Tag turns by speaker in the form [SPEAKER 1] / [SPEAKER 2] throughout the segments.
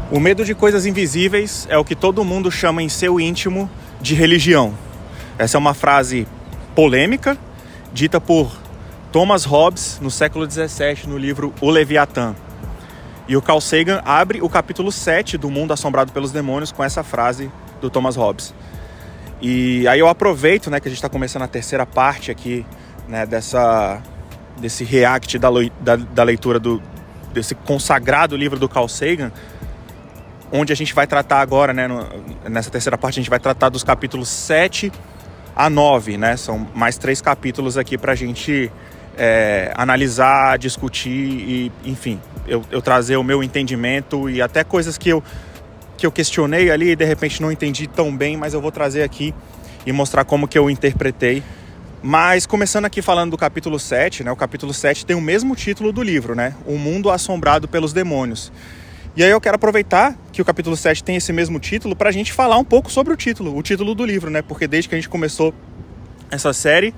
[SPEAKER 1] O medo de coisas invisíveis é o que todo mundo chama em seu íntimo de religião. Essa é uma frase polêmica, dita por Thomas Hobbes no século XVII, no livro O Leviatã. E o Carl Sagan abre o capítulo 7 do Mundo Assombrado pelos Demônios com essa frase do Thomas Hobbes. E aí eu aproveito, que a gente está começando a terceira parte aqui, desse react da leitura desse consagrado livro do Carl Sagan, onde a gente vai tratar agora, nessa terceira parte, a gente vai tratar dos capítulos 7 a 9, São mais 3 capítulos aqui para a gente analisar, discutir e, enfim, eu trazer o meu entendimento e até coisas que eu questionei ali e de repente não entendi tão bem, mas eu vou trazer aqui e mostrar como que eu interpretei. Mas começando aqui falando do capítulo 7, o capítulo 7 tem o mesmo título do livro, O Mundo Assombrado pelos Demônios. E aí eu quero aproveitar que o capítulo 7 tem esse mesmo título para a gente falar um pouco sobre o título do livro, Porque desde que a gente começou essa série,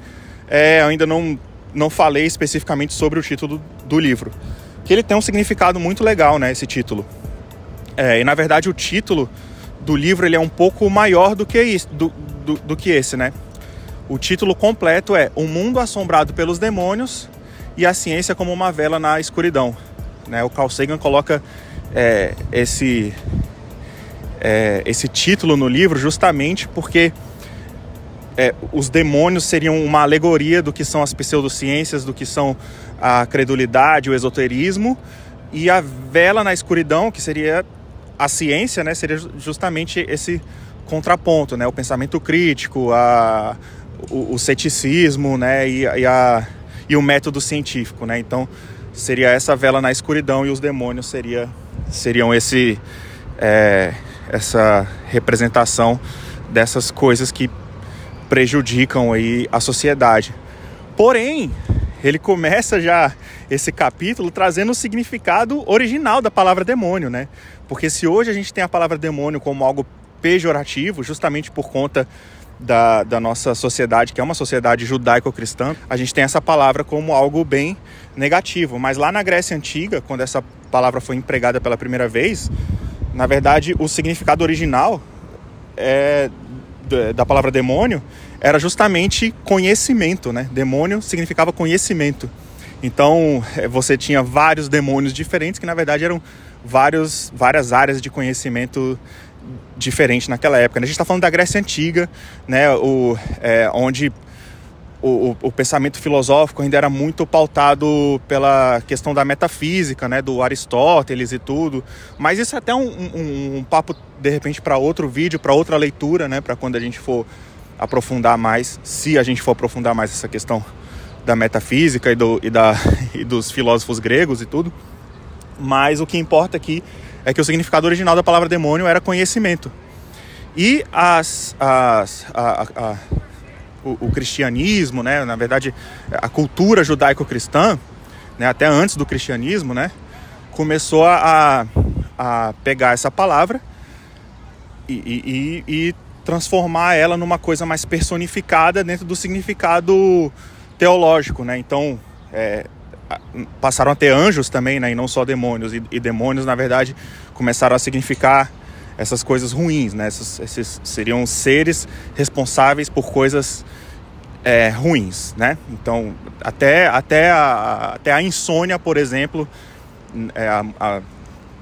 [SPEAKER 1] eu ainda não falei especificamente sobre o título do livro. Que ele tem um significado muito legal, esse título. E na verdade o título do livro ele é um pouco maior do que esse, do que esse, O título completo é O Mundo Assombrado pelos Demônios e a Ciência como uma Vela na Escuridão. O Carl Sagan coloca esse título no livro justamente porque os demônios seriam uma alegoria do que são as pseudociências, do que são a credulidade, o esoterismo, e a vela na escuridão, que seria a ciência, seria justamente esse contraponto, o pensamento crítico, o ceticismo, e o método científico, Então seria essa vela na escuridão e os demônios seriam essa representação dessas coisas que prejudicam aí a sociedade. Porém, ele começa já esse capítulo trazendo o significado original da palavra demônio, Porque se hoje a gente tem a palavra demônio como algo pejorativo, justamente por conta da nossa sociedade, que é uma sociedade judaico-cristã, a gente tem essa palavra como algo bem negativo. Mas lá na Grécia Antiga, quando essa palavra foi empregada pela primeira vez, na verdade o significado original da palavra demônio era justamente conhecimento, Demônio significava conhecimento. Então você tinha vários demônios diferentes que na verdade eram várias áreas de conhecimento diferentes naquela época. A gente está falando da Grécia Antiga, onde o pensamento filosófico ainda era muito pautado pela questão da metafísica, do Aristóteles e tudo. Mas isso é até um papo, de repente, para outro vídeo, para outra leitura, para quando a gente for aprofundar mais, se a gente for aprofundar mais essa questão da metafísica e dos filósofos gregos e tudo. Mas o que importa aqui é que o significado original da palavra demônio era conhecimento. E o cristianismo, na verdade, a cultura judaico-cristã, até antes do cristianismo, começou a pegar essa palavra e transformar ela numa coisa mais personificada dentro do significado teológico, Então, passaram a ter anjos também, e não só demônios. E demônios, na verdade, começaram a significar essas coisas ruins, Esses seriam seres responsáveis por coisas ruins, Então, até a insônia, por exemplo,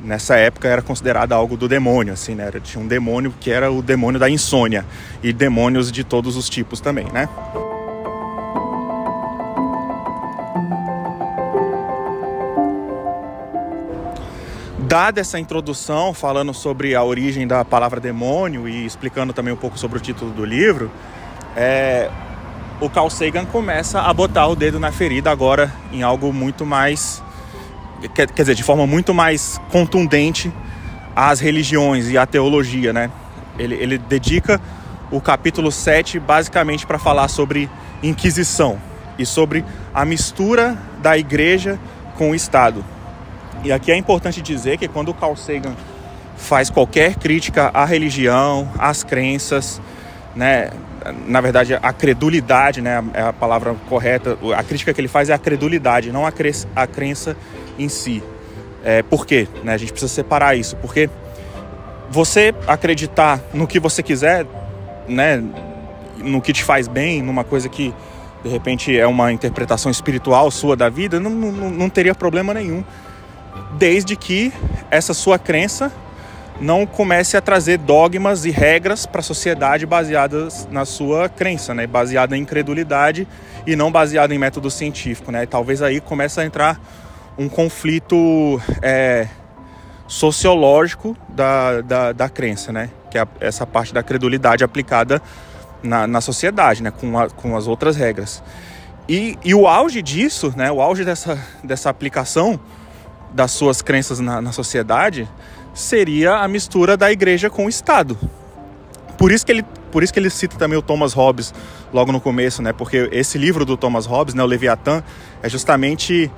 [SPEAKER 1] nessa época era considerada algo do demônio, assim, Tinha um demônio que era o demônio da insônia e demônios de todos os tipos também, Dada essa introdução, falando sobre a origem da palavra demônio e explicando também um pouco sobre o título do livro, o Carl Sagan começa a botar o dedo na ferida agora em algo muito mais, quer dizer, de forma muito mais contundente às religiões e à teologia, Ele dedica o capítulo 7 basicamente para falar sobre Inquisição e sobre a mistura da igreja com o Estado. E aqui é importante dizer que quando o Carl Sagan faz qualquer crítica à religião, às crenças, na verdade a credulidade, é a palavra correta, a crítica que ele faz é a credulidade, não a crença em si. Por quê? A gente precisa separar isso, porque você acreditar no que você quiser, né, no que te faz bem, numa coisa que de repente é uma interpretação espiritual sua da vida, não teria problema nenhum, desde que essa sua crença não comece a trazer dogmas e regras para a sociedade baseadas na sua crença, né, baseada em incredulidade e não baseada em método científico, né? Talvez aí comece a entrar um conflito sociológico da crença, né? Que é essa parte da credulidade aplicada na sociedade, né? Com as outras regras. E o auge disso, né? O auge dessa aplicação das suas crenças na sociedade seria a mistura da igreja com o Estado. Por isso que ele cita também o Thomas Hobbes logo no começo, né? Porque esse livro do Thomas Hobbes, né, o Leviatã, é justamente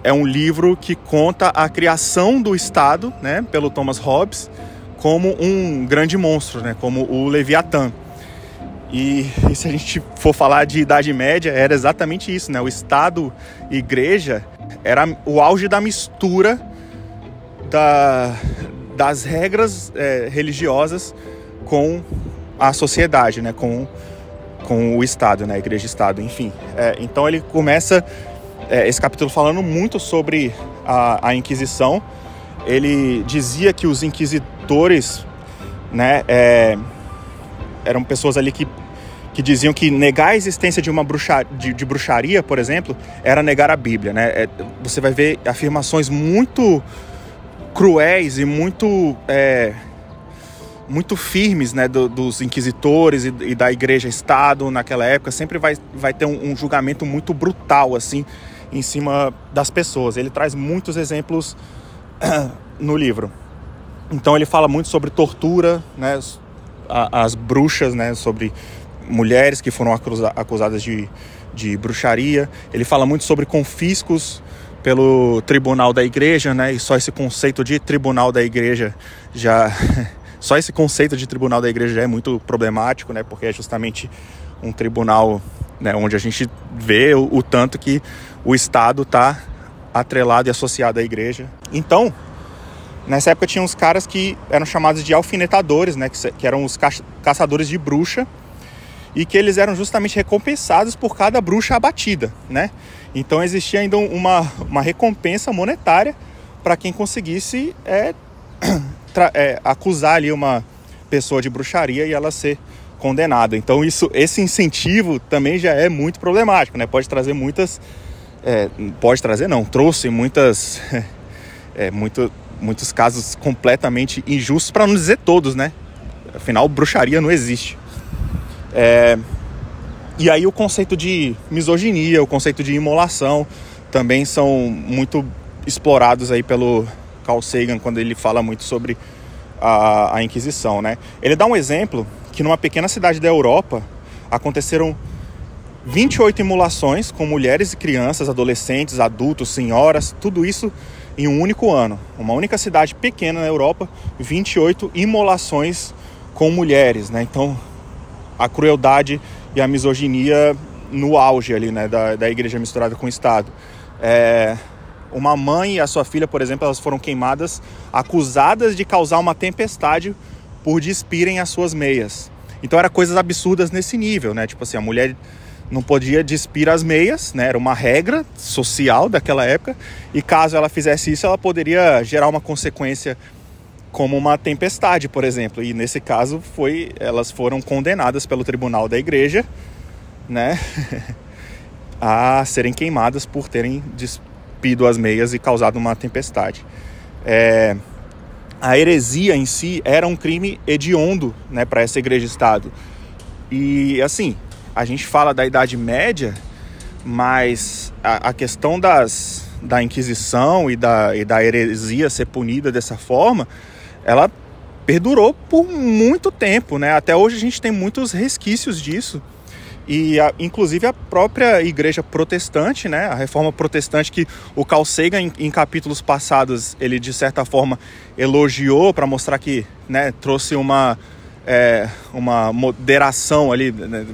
[SPEAKER 1] um livro que conta a criação do Estado, né, pelo Thomas Hobbes, como um grande monstro, né, como o Leviatã. E se a gente for falar de Idade Média, era exatamente isso, né? O Estado e Igreja era o auge da mistura das regras religiosas com a sociedade, né? Com o Estado, né? Igreja e Estado, enfim. Então ele começa esse capítulo falando muito sobre a Inquisição. Ele dizia que os inquisitores, né, eram pessoas ali que diziam que negar a existência de uma bruxaria, por exemplo, era negar a Bíblia, né? Você vai ver afirmações muito cruéis e muito firmes, né, dos inquisitores e da Igreja-Estado naquela época. Sempre vai ter um julgamento muito brutal, assim, em cima das pessoas. Ele traz muitos exemplos no livro. Então ele fala muito sobre tortura, né, as bruxas, né, sobre mulheres que foram acusadas de bruxaria. Ele fala muito sobre confiscos pelo tribunal da igreja, né? E só esse conceito de tribunal da igreja só esse conceito de tribunal da igreja já é muito problemático, né? Porque é justamente um tribunal, né, onde a gente vê o tanto que o Estado está atrelado e associado à igreja. Então, nessa época tinha uns caras que eram chamados de alfinetadores, né? Que eram os caçadores de bruxa, e que eles eram justamente recompensados por cada bruxa abatida, né? Então existia ainda uma recompensa monetária para quem conseguisse acusar ali uma pessoa de bruxaria e ela ser condenada. Então esse incentivo também já é muito problemático, né? Pode trazer muitas... trouxe muitos casos completamente injustos, para não dizer todos, né? Afinal, bruxaria não existe. E aí o conceito de misoginia, o conceito de imolação também são muito explorados aí pelo Carl Sagan quando ele fala muito sobre a Inquisição, né? Ele dá um exemplo que numa pequena cidade da Europa aconteceram 28 imolações com mulheres e crianças, adolescentes, adultos, senhoras, tudo isso em um único ano. Uma única cidade pequena na Europa, 28 imolações com mulheres, né? Então a crueldade e a misoginia no auge ali, né, da igreja misturada com o Estado. Uma mãe e a sua filha, por exemplo, elas foram queimadas, acusadas de causar uma tempestade por despirem as suas meias. Então eram coisas absurdas nesse nível, né? Tipo assim, a mulher não podia despir as meias, né? Era uma regra social daquela época, e caso ela fizesse isso, ela poderia gerar uma consequência como uma tempestade, por exemplo. E nesse caso elas foram condenadas pelo tribunal da igreja, né, a serem queimadas por terem despido as meias e causado uma tempestade. A heresia em si era um crime hediondo, né, para essa igreja-estado. E assim, a gente fala da Idade Média, mas a questão da Inquisição e da heresia ser punida dessa forma, ela perdurou por muito tempo, né? Até hoje a gente tem muitos resquícios disso. E inclusive a própria igreja protestante, né? A reforma protestante, que o Carl Sagan em capítulos passados ele de certa forma elogiou para mostrar que, né, trouxe uma moderação ali, né?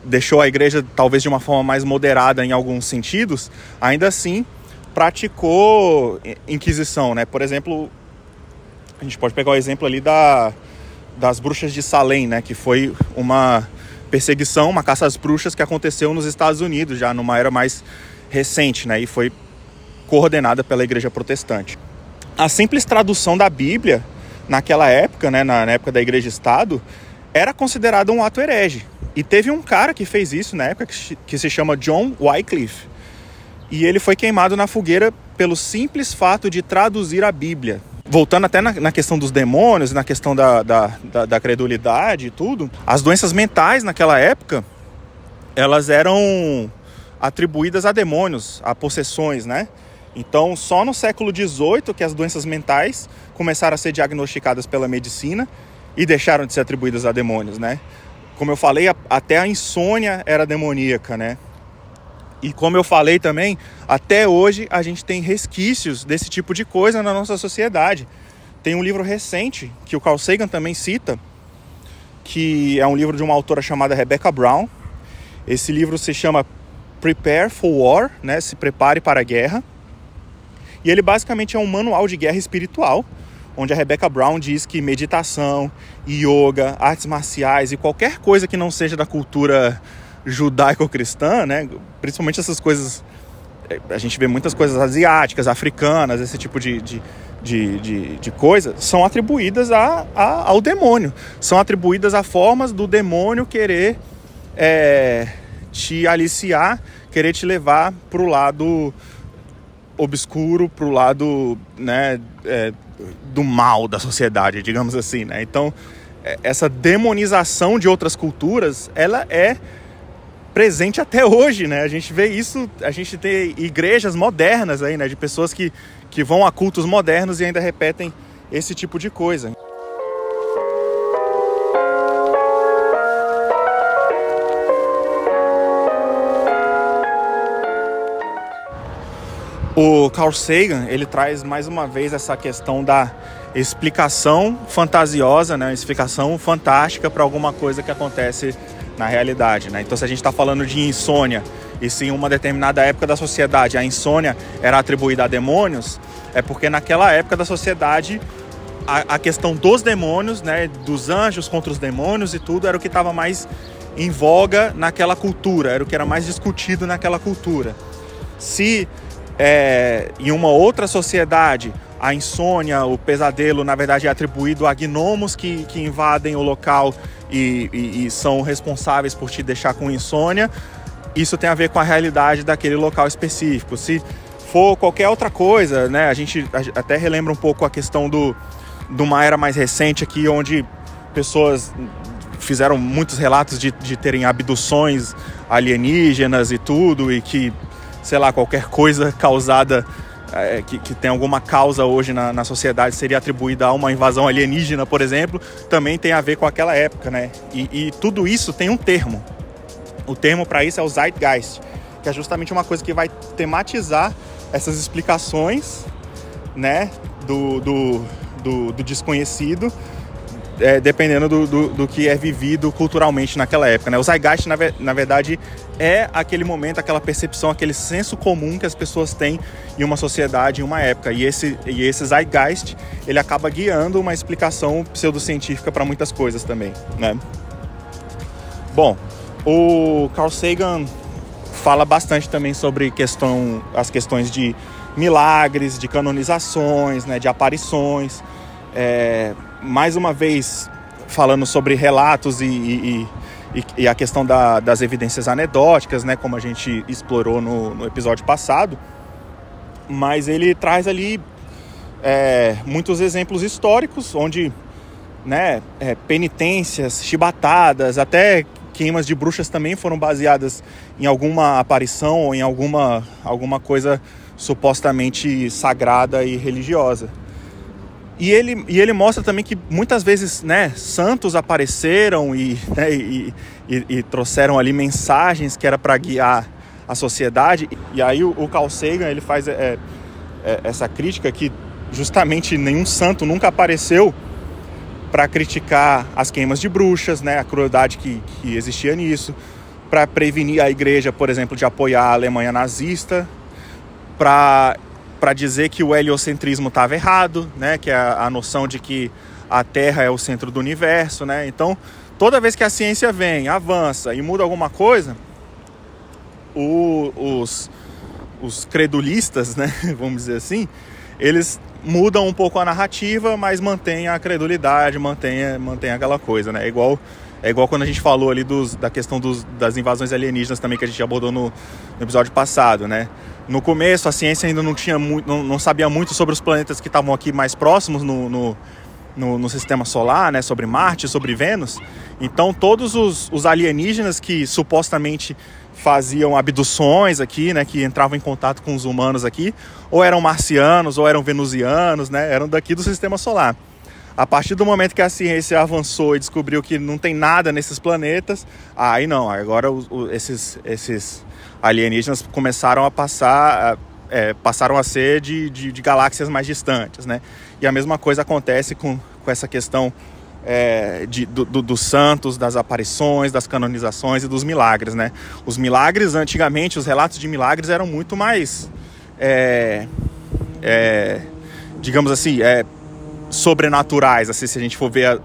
[SPEAKER 1] Deixou a igreja talvez de uma forma mais moderada em alguns sentidos, ainda assim praticou inquisição, né? Por exemplo, A gente pode pegar o exemplo ali das bruxas de Salem, né? Que foi uma perseguição, uma caça às bruxas que aconteceu nos Estados Unidos, já numa era mais recente, né? E foi coordenada pela Igreja Protestante. A simples tradução da Bíblia, naquela época, né? Na época da Igreja-Estado, era considerado um ato herege. E teve um cara que fez isso na época, que se chama John Wycliffe. E ele foi queimado na fogueira pelo simples fato de traduzir a Bíblia. Voltando até na questão dos demônios, na questão da credulidade e tudo, as doenças mentais naquela época, elas eram atribuídas a demônios, a possessões, né? Então, só no século XVIII que as doenças mentais começaram a ser diagnosticadas pela medicina e deixaram de ser atribuídas a demônios, né? Como eu falei, até a insônia era demoníaca, né? E como eu falei também, até hoje a gente tem resquícios desse tipo de coisa na nossa sociedade. Tem um livro recente, que o Carl Sagan também cita, que é um livro de uma autora chamada Rebecca Brown. Esse livro se chama Prepare for War, né? Se prepare para a guerra. E ele basicamente é um manual de guerra espiritual, onde a Rebecca Brown diz que meditação, yoga, artes marciais e qualquer coisa que não seja da cultura judaico-cristã, né? Principalmente essas coisas, a gente vê muitas coisas asiáticas, africanas, esse tipo de coisa, são atribuídas ao demônio, são atribuídas a formas do demônio querer te aliciar, querer te levar para o lado obscuro, para o lado, né, do mal da sociedade, digamos assim, né? Então, essa demonização de outras culturas, ela é presente até hoje, né? A gente vê isso, a gente tem igrejas modernas aí, né? De pessoas que vão a cultos modernos e ainda repetem esse tipo de coisa. O Carl Sagan, ele traz mais uma vez essa questão da explicação fantasiosa, né? Explicação fantástica para alguma coisa que acontece na realidade, né? Então, se a gente está falando de insônia e se em uma determinada época da sociedade a insônia era atribuída a demônios, é porque naquela época da sociedade a questão dos demônios, né? Dos anjos contra os demônios e tudo, era o que estava mais em voga naquela cultura, era o que era mais discutido naquela cultura. Se em uma outra sociedade a insônia, o pesadelo, na verdade é atribuído a gnomos que invadem o local e são responsáveis por te deixar com insônia, isso tem a ver com a realidade daquele local específico. Se for qualquer outra coisa, né, a gente até relembra um pouco a questão de uma era mais recente aqui, onde pessoas fizeram muitos relatos de terem abduções alienígenas e tudo, e que, sei lá, qualquer coisa causada, que tem alguma causa hoje na sociedade seria atribuída a uma invasão alienígena, por exemplo, também tem a ver com aquela época, né? E tudo isso tem um termo. O termo para isso é o Zeitgeist, que é justamente uma coisa que vai tematizar essas explicações, né, do desconhecido, dependendo do que é vivido culturalmente naquela época, né? O Zeitgeist, na verdade, é aquele momento, aquela percepção, aquele senso comum que as pessoas têm em uma sociedade, em uma época. E esse Zeitgeist, ele acaba guiando uma explicação pseudocientífica para muitas coisas também, né? Bom, o Carl Sagan fala bastante também sobre as questões de milagres, de canonizações, né, de aparições. Mais uma vez falando sobre relatos e a questão das evidências anedóticas, né, como a gente explorou no episódio passado, mas ele traz ali muitos exemplos históricos onde, né, penitências, chibatadas, até queimas de bruxas também foram baseadas em alguma aparição ou em alguma coisa supostamente sagrada e religiosa. E ele mostra também que muitas vezes, né, santos apareceram e trouxeram ali mensagens que era para guiar a sociedade. E aí o Carl Sagan, ele faz essa crítica que justamente nenhum santo nunca apareceu para criticar as queimas de bruxas, né, a crueldade que existia nisso, para prevenir a igreja, por exemplo, de apoiar a Alemanha nazista, para para dizer que o heliocentrismo estava errado, né? Que é a noção de que a Terra é o centro do universo, né? Então, toda vez que a ciência vem, avança e muda alguma coisa, os credulistas, né? Vamos dizer assim, eles mudam um pouco a narrativa, mas mantém a credulidade, mantém aquela coisa, né? É igual quando a gente falou ali da questão das invasões alienígenas também, que a gente abordou no episódio passado, né? No começo, a ciência ainda não sabia muito sobre os planetas que estavam aqui mais próximos no sistema solar, né? Sobre Marte, sobre Vênus. Então, todos os alienígenas que supostamente faziam abduções aqui, né? Que entravam em contato com os humanos aqui, ou eram marcianos, ou eram venusianos, né? Eram daqui do sistema solar. A partir do momento que a ciência avançou e descobriu que não tem nada nesses planetas, aí não, agora esses alienígenas começaram a passaram a ser de galáxias mais distantes, né? E a mesma coisa acontece com essa questão dos santos, das aparições, das canonizações e dos milagres, né? Os milagres, antigamente, os relatos de milagres eram muito mais, digamos assim, sobrenaturais, assim, se a gente for ver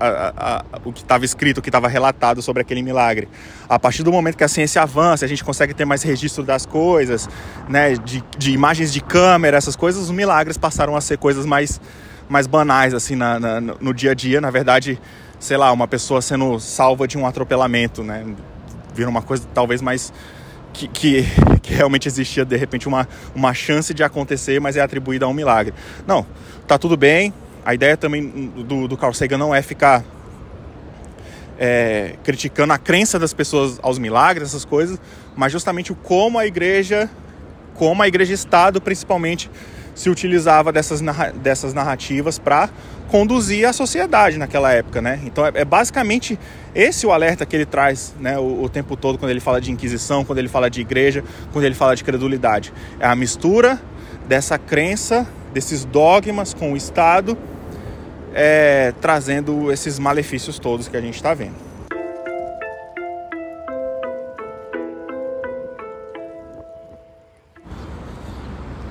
[SPEAKER 1] o que estava escrito, o que estava relatado sobre aquele milagre. A partir do momento que a ciência avança, a gente consegue ter mais registro das coisas, né, de imagens de câmera, essas coisas, os milagres passaram a ser coisas mais banais, assim, no dia a dia. Na verdade, sei lá, uma pessoa sendo salva de um atropelamento, né, vira uma coisa talvez mais que realmente existia, de repente, uma chance de acontecer, mas é atribuída a um milagre. Não, tá tudo bem. A ideia também do Carl Sagan não é ficar criticando a crença das pessoas aos milagres, essas coisas, mas justamente como a Igreja-Estado, principalmente, se utilizava dessas narrativas para conduzir a sociedade naquela época, né? Então é basicamente esse o alerta que ele traz, né, o tempo todo, quando ele fala de Inquisição, quando ele fala de igreja, quando ele fala de credulidade. É a mistura dessa crença, desses dogmas com o Estado, trazendo esses malefícios todos que a gente está vendo.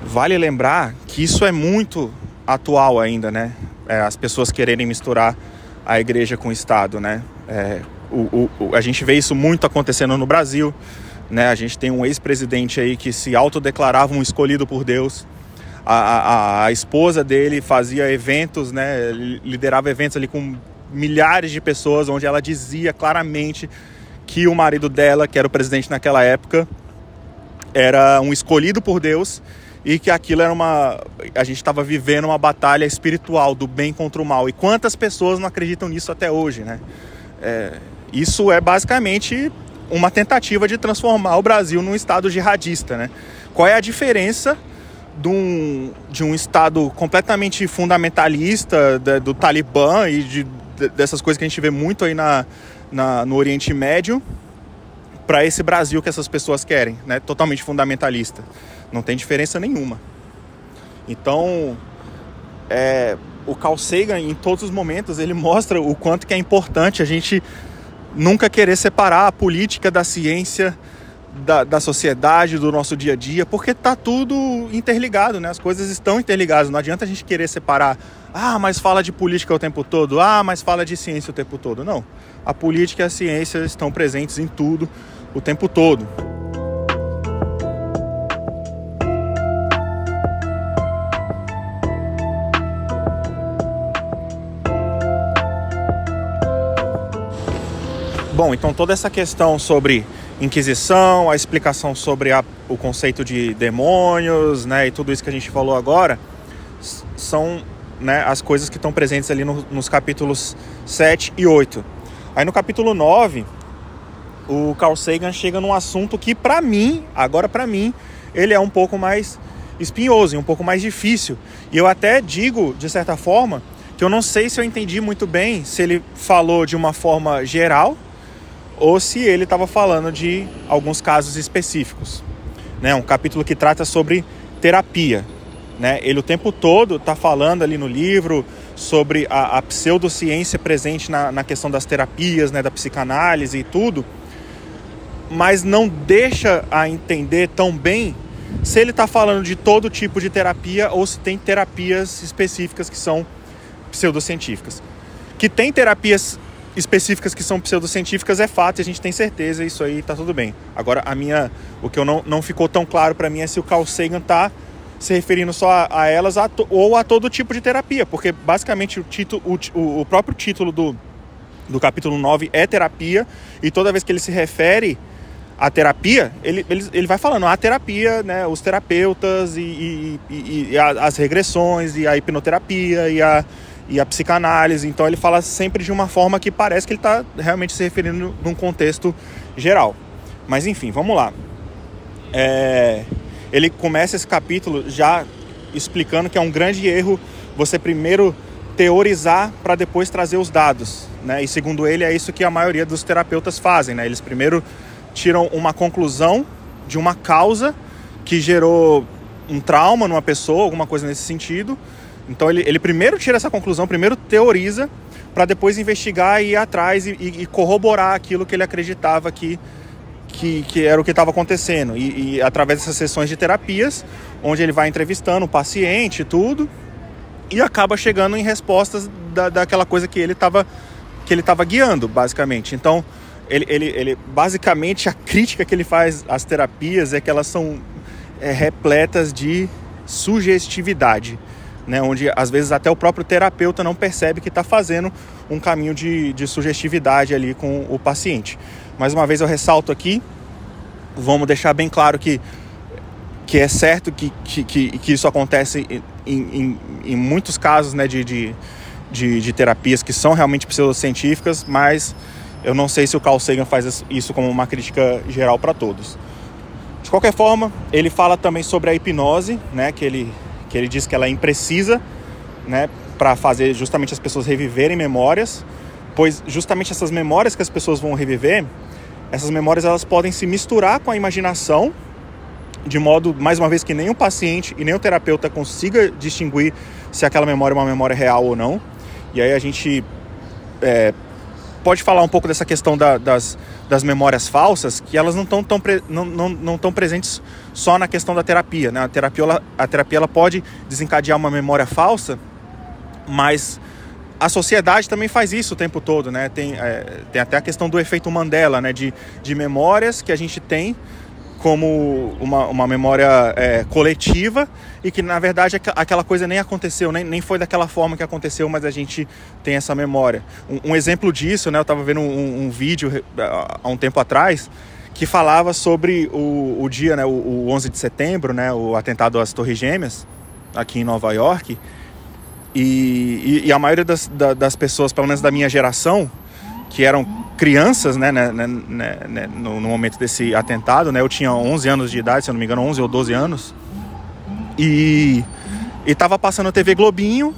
[SPEAKER 1] Vale lembrar que isso é muito atual ainda, né? As pessoas quererem misturar a igreja com o Estado, né? A gente vê isso muito acontecendo no Brasil, né? A gente tem um ex-presidente aí que se autodeclarava um escolhido por Deus. A esposa dele fazia eventos, né? Liderava eventos ali com milhares de pessoas, onde ela dizia claramente que o marido dela, que era o presidente naquela época, era um escolhido por Deus, e que aquilo era a gente estava vivendo uma batalha espiritual do bem contra o mal. E quantas pessoas não acreditam nisso até hoje, né? Isso é basicamente uma tentativa de transformar o Brasil num estado jihadista, né? Qual é a diferença de um estado completamente fundamentalista, do Talibã e dessas coisas que a gente vê muito aí no Oriente Médio, para esse Brasil que essas pessoas querem, né? Totalmente fundamentalista? Não tem diferença nenhuma. Então, o Carl Sagan, em todos os momentos, ele mostra o quanto que é importante a gente nunca querer separar a política da ciência, da sociedade, do nosso dia a dia, porque tá tudo interligado, né? As coisas estão interligadas. Não adianta a gente querer separar. Mas fala de política o tempo todo. Mas fala de ciência o tempo todo. Não. A política e a ciência estão presentes em tudo o tempo todo. Bom, então toda essa questão sobre Inquisição, a explicação sobre o conceito de demônios, né, e tudo isso que a gente falou agora, são, né, as coisas que estão presentes ali nos capítulos 7 e 8. Aí no capítulo 9, o Carl Sagan chega num assunto que para mim, ele é um pouco mais espinhoso e um pouco mais difícil. E eu até digo, de certa forma, que eu não sei se eu entendi muito bem se ele falou de uma forma geral ou se ele estava falando de alguns casos específicos, né? Um capítulo que trata sobre terapia, né? Ele o tempo todo está falando ali no livro sobre a pseudociência presente na questão das terapias, né? Da psicanálise e tudo, mas não deixa a entender tão bem se ele está falando de todo tipo de terapia ou se tem terapias específicas que são pseudocientíficas. Que tem terapias específicas que são pseudocientíficas é fato, e a gente tem certeza, isso aí tá tudo bem. Agora, o que não ficou tão claro para mim é se o Carl Sagan tá se referindo só a elas ou a todo tipo de terapia, porque basicamente o próprio título do capítulo 9 é terapia, e toda vez que ele se refere à terapia, ele vai falando a terapia, né, os terapeutas e as regressões e a hipnoterapia e a psicanálise. Então ele fala sempre de uma forma que parece que ele está realmente se referindo num contexto geral. Mas enfim, vamos lá. Ele começa esse capítulo já explicando que é um grande erro você primeiro teorizar para depois trazer os dados, né? E segundo ele, é isso que a maioria dos terapeutas fazem, né? Eles primeiro tiram uma conclusão de uma causa que gerou um trauma numa pessoa, alguma coisa nesse sentido. Então ele primeiro tira essa conclusão, primeiro teoriza, para depois investigar e ir atrás e corroborar aquilo que ele acreditava que era o que estava acontecendo. E através dessas sessões de terapias, onde ele vai entrevistando o paciente e tudo, e acaba chegando em respostas daquela coisa que ele estava guiando, basicamente. Então, ele basicamente, a crítica que ele faz às terapias é que elas são repletas de sugestividade, né? Onde às vezes até o próprio terapeuta não percebe que está fazendo um caminho de sugestividade ali com o paciente. Mais uma vez eu ressalto aqui, vamos deixar bem claro que é certo que isso acontece em muitos casos, né, de terapias que são realmente pseudocientíficas, mas eu não sei se o Carl Sagan faz isso como uma crítica geral para todos. De qualquer forma, ele fala também sobre a hipnose, né, que ele diz que ela é imprecisa, né, para fazer justamente as pessoas reviverem memórias, pois justamente essas memórias que as pessoas vão reviver, essas memórias elas podem se misturar com a imaginação, de modo, mais uma vez, que nem o paciente e nem o terapeuta consiga distinguir se aquela memória é uma memória real ou não. E aí a gente pode falar um pouco dessa questão das memórias falsas, que elas não estão presentes só na questão da terapia, né? A terapia ela pode desencadear uma memória falsa, mas a sociedade também faz isso o tempo todo, né? Tem até a questão do efeito Mandela, né? De memórias que a gente tem como uma memória coletiva, e que na verdade aquela coisa nem aconteceu, nem foi daquela forma que aconteceu, mas a gente tem essa memória. Um exemplo disso, né? Eu estava vendo um vídeo há um tempo atrás que falava sobre o dia, né? O 11 de setembro, né? O atentado às Torres Gêmeas aqui em Nova York. E a maioria das pessoas, pelo menos da minha geração, que eram crianças, né, no momento desse atentado, né, eu tinha 11 anos de idade, se eu não me engano, 11 ou 12 anos, e estava passando a TV Globinho,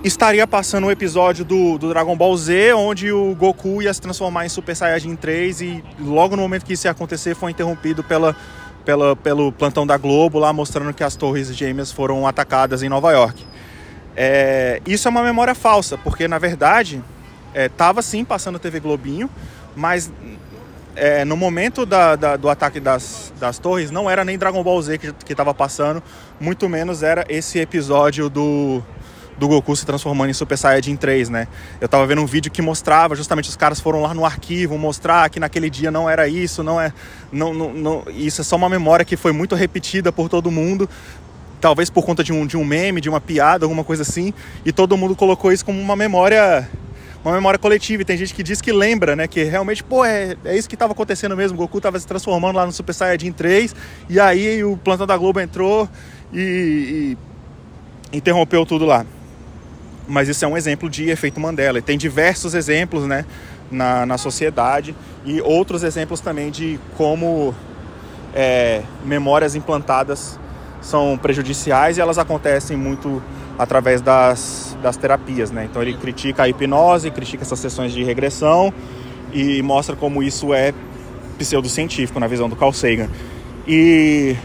[SPEAKER 1] estaria passando um episódio do Dragon Ball Z, onde o Goku ia se transformar em Super Saiyajin 3, e logo no momento que isso ia acontecer, foi interrompido pelo plantão da Globo, lá mostrando que as Torres Gêmeas foram atacadas em Nova York. Isso é uma memória falsa, porque na verdade estava sim passando a TV Globinho, mas no momento do ataque das torres não era nem Dragon Ball Z que estava passando, muito menos era esse episódio do Goku se transformando em Super Saiyajin 3, né? Eu tava vendo um vídeo que mostrava, justamente os caras foram lá no arquivo mostrar que naquele dia não era isso, não, isso é só uma memória que foi muito repetida por todo mundo, talvez por conta de um meme, de uma piada, alguma coisa assim, e todo mundo colocou isso como uma memória coletiva, e tem gente que diz que lembra, né, que realmente, é isso que estava acontecendo mesmo, o Goku estava se transformando lá no Super Saiyajin 3, e aí o plantão da Globo entrou e interrompeu tudo lá. Mas isso é um exemplo de efeito Mandela, e tem diversos exemplos, né, na sociedade, e outros exemplos também de como memórias implantadas são prejudiciais, e elas acontecem muito através das terapias, né? Então ele critica a hipnose, critica essas sessões de regressão e mostra como isso é pseudocientífico na visão do Carl Sagan. E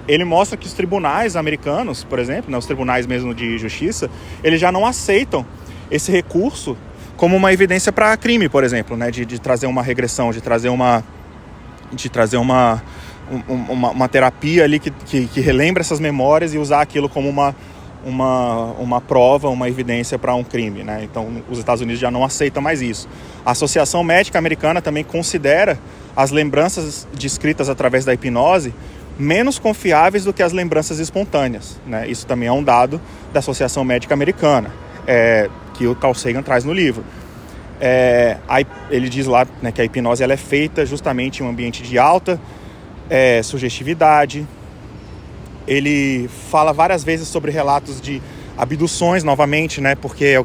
[SPEAKER 1] ele mostra que os tribunais americanos, por exemplo, né, os tribunais mesmo de justiça, eles já não aceitam esse recurso como uma evidência para crime, por exemplo, né, de trazer uma regressão, de trazer uma uma terapia ali que relembra essas memórias e usar aquilo como uma prova, uma evidência para um crime, né? Então, os Estados Unidos já não aceitam mais isso. A Associação Médica Americana também considera as lembranças descritas através da hipnose menos confiáveis do que as lembranças espontâneas, né? Isso também é um dado da Associação Médica Americana, que o Carl Sagan traz no livro. Ele diz lá, né, que a hipnose ela é feita justamente em um ambiente de alta sugestividade. Ele fala várias vezes sobre relatos de abduções novamente, né? Porque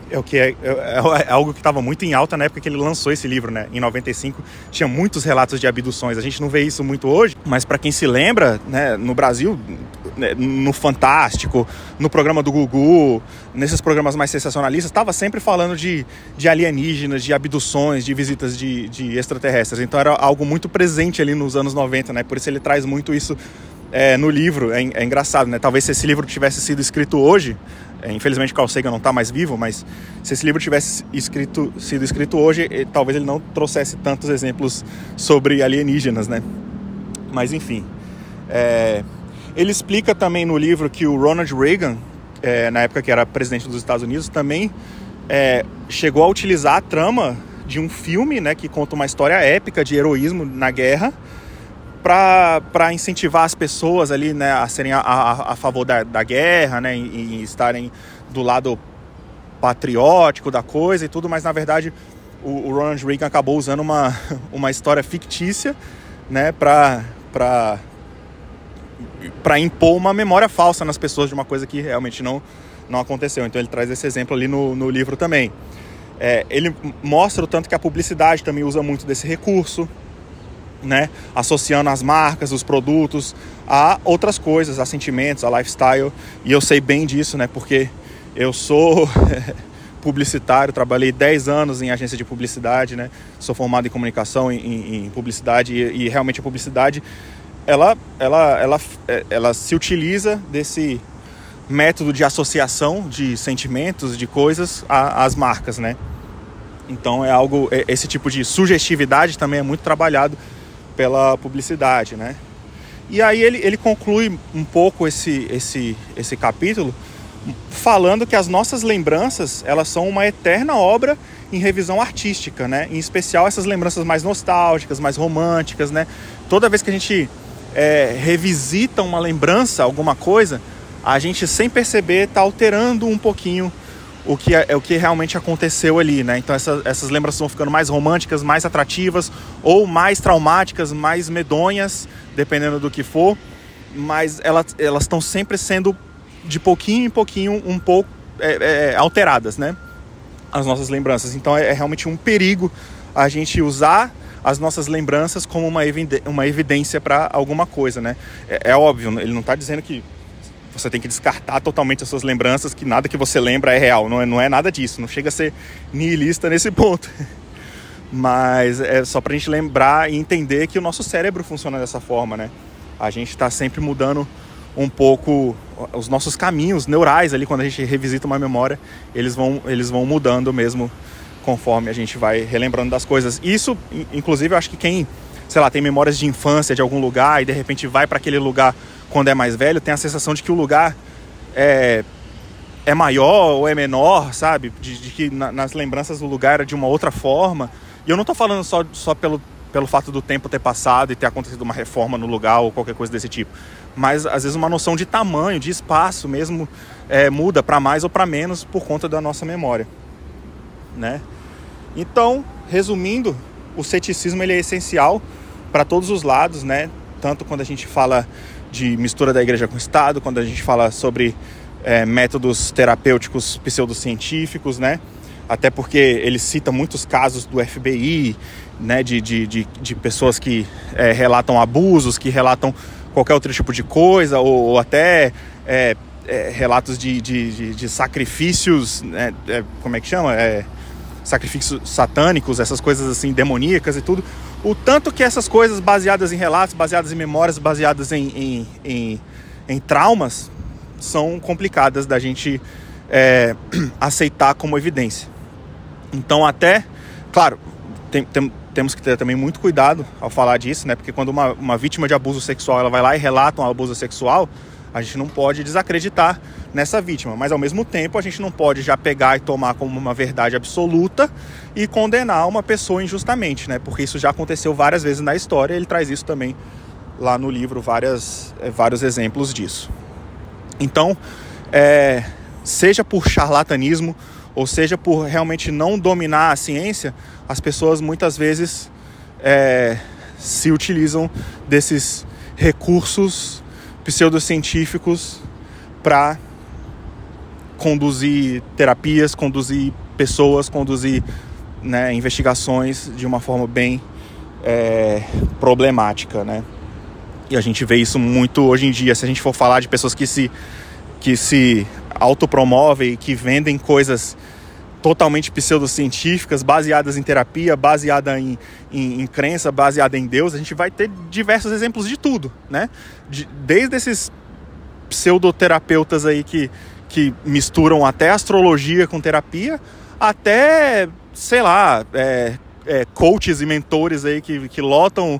[SPEAKER 1] é algo que estava muito em alta na época que ele lançou esse livro, né? Em 95 tinha muitos relatos de abduções. A gente não vê isso muito hoje, mas para quem se lembra, né, no Brasil, né, no Fantástico, no programa do Gugu, nesses programas mais sensacionalistas, estava sempre falando de alienígenas, de abduções, de visitas de extraterrestres. Então era algo muito presente ali nos anos 90, né? Por isso ele traz muito isso no livro. É engraçado, né? Talvez se esse livro tivesse sido escrito hoje, infelizmente Carl Sagan não está mais vivo, mas se esse livro tivesse sido escrito hoje, talvez ele não trouxesse tantos exemplos sobre alienígenas, né? Mas enfim, ele explica também no livro que o Ronald Reagan, na época que era presidente dos Estados Unidos, também chegou a utilizar a trama de um filme, né, que conta uma história épica de heroísmo na guerra, para incentivar as pessoas ali, né, a serem a favor da guerra, né, e estarem do lado patriótico da coisa e tudo, mas na verdade o Ronald Reagan acabou usando uma história fictícia, né, para impor uma memória falsa nas pessoas de uma coisa que realmente não aconteceu. Então ele traz esse exemplo ali no livro também. Ele mostra o tanto que a publicidade também usa muito desse recurso, né, associando as marcas, os produtos a outras coisas, a sentimentos, a lifestyle. E eu sei bem disso, né, porque eu sou publicitário, trabalhei 10 anos em agência de publicidade, né, sou formado em comunicação, em publicidade, e realmente a publicidade ela se utiliza desse método de associação de sentimentos, de coisas às marcas, né. Então esse tipo de sugestividade também é muito trabalhado pela publicidade, né? E aí ele conclui um pouco esse capítulo falando que as nossas lembranças, elas são uma eterna obra em revisão artística, né? Em especial essas lembranças mais nostálgicas, mais românticas, né? Toda vez que a gente revisita uma lembrança, alguma coisa, a gente, sem perceber, está alterando um pouquinho o que realmente aconteceu ali, né? Então essas lembranças vão ficando mais românticas, mais atrativas, ou mais traumáticas, mais medonhas, dependendo do que for, mas elas estão sempre sendo de pouquinho em pouquinho um pouco alteradas, né? As nossas lembranças. Então é realmente um perigo a gente usar as nossas lembranças como uma evidência para alguma coisa, né? É óbvio, ele não está dizendo que você tem que descartar totalmente as suas lembranças, que nada que você lembra é real. Não é nada disso. Não chega a ser nihilista nesse ponto. Mas é só pra gente lembrar e entender que o nosso cérebro funciona dessa forma, né? A gente está sempre mudando um pouco os nossos caminhos neurais ali. Quando a gente revisita uma memória, eles vão mudando mesmo conforme a gente vai relembrando das coisas. Isso, inclusive, eu acho que quem, sei lá, tem memórias de infância de algum lugar e de repente vai para aquele lugar quando é mais velho, tem a sensação de que o lugar é maior ou é menor, sabe? De que nas lembranças o lugar era de uma outra forma. E eu não tô falando só pelo fato do tempo ter passado e ter acontecido uma reforma no lugar ou qualquer coisa desse tipo. Mas, às vezes, uma noção de tamanho, de espaço mesmo, muda para mais ou para menos por conta da nossa memória, né? Então, resumindo, o ceticismo ele é essencial para todos os lados, né? Tanto quando a gente fala de mistura da igreja com o Estado, quando a gente fala sobre métodos terapêuticos pseudocientíficos, né? Até porque ele cita muitos casos do FBI, né? De pessoas que relatam abusos, que relatam qualquer outro tipo de coisa, ou até relatos de sacrifícios, né? Como é que chama? Sacrifícios satânicos, essas coisas assim, demoníacas e tudo. O tanto que essas coisas baseadas em relatos, baseadas em memórias, baseadas em traumas, são complicadas da gente aceitar como evidência. Então até, claro, temos que ter também muito cuidado ao falar disso, né? Porque quando uma vítima de abuso sexual ela vai lá e relata um abuso sexual, a gente não pode desacreditar nessa vítima, mas ao mesmo tempo a gente não pode já pegar e tomar como uma verdade absoluta e condenar uma pessoa injustamente, né? Porque isso já aconteceu várias vezes na história, ele traz isso também lá no livro, vários exemplos disso. Então, seja por charlatanismo, ou seja por realmente não dominar a ciência, as pessoas muitas vezes se utilizam desses recursos pseudocientíficos para conduzir terapias, conduzir pessoas, conduzir, né, investigações de uma forma bem problemática, né? E a gente vê isso muito hoje em dia. Se a gente for falar de pessoas que se autopromovem e que vendem coisas totalmente pseudocientíficas, baseadas em terapia, baseada em crença, baseada em Deus, a gente vai ter diversos exemplos de tudo, né? Desde esses pseudoterapeutas aí que misturam até astrologia com terapia, até, sei lá, coaches e mentores aí que lotam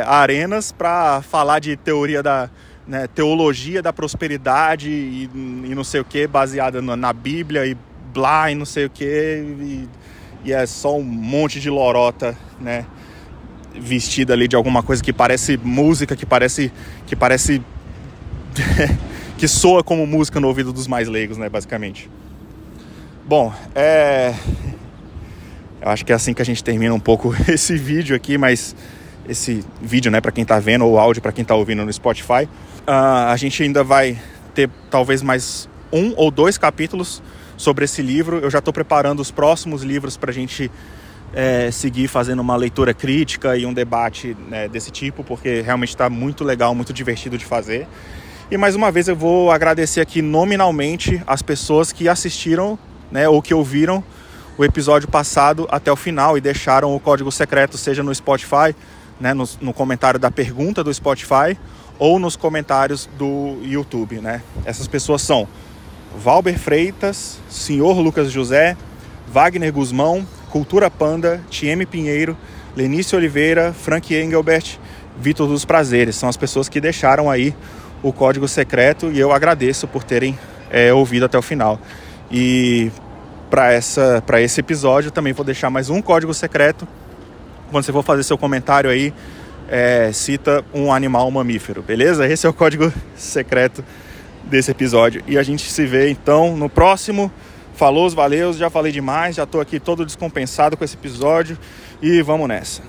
[SPEAKER 1] arenas para falar de teoria né, teologia da prosperidade e não sei o que, baseada na Bíblia e blá, e não sei o que, e é só um monte de lorota, né, vestida ali de alguma coisa que parece música, que parece que soa como música no ouvido dos mais leigos, né, basicamente. Bom, eu acho que é assim que a gente termina um pouco esse vídeo aqui, mas esse vídeo, né, para quem tá vendo, ou áudio para quem tá ouvindo no Spotify. A gente ainda vai ter talvez mais 1 ou 2 capítulos sobre esse livro. Eu já estou preparando os próximos livros para a gente seguir fazendo uma leitura crítica e um debate, né, desse tipo, porque realmente está muito legal, muito divertido de fazer. E mais uma vez eu vou agradecer aqui nominalmente as pessoas que assistiram, né, ou que ouviram o episódio passado até o final e deixaram o código secreto, seja no Spotify, né, no comentário da pergunta do Spotify, ou nos comentários do YouTube, né? Essas pessoas são Valber Freitas, Senhor Lucas José, Wagner Guzmão, Cultura Panda, Tieme Pinheiro, Lenice Oliveira, Frank Engelbert, Vitor dos Prazeres. São as pessoas que deixaram aí o código secreto e eu agradeço por terem ouvido até o final. E para esse episódio também vou deixar mais um código secreto. Quando você for fazer seu comentário aí, cita um animal mamífero, beleza? Esse é o código secreto desse episódio. E a gente se vê então no próximo. Falou, valeu, já falei demais, já tô aqui todo descompensado com esse episódio e vamos nessa.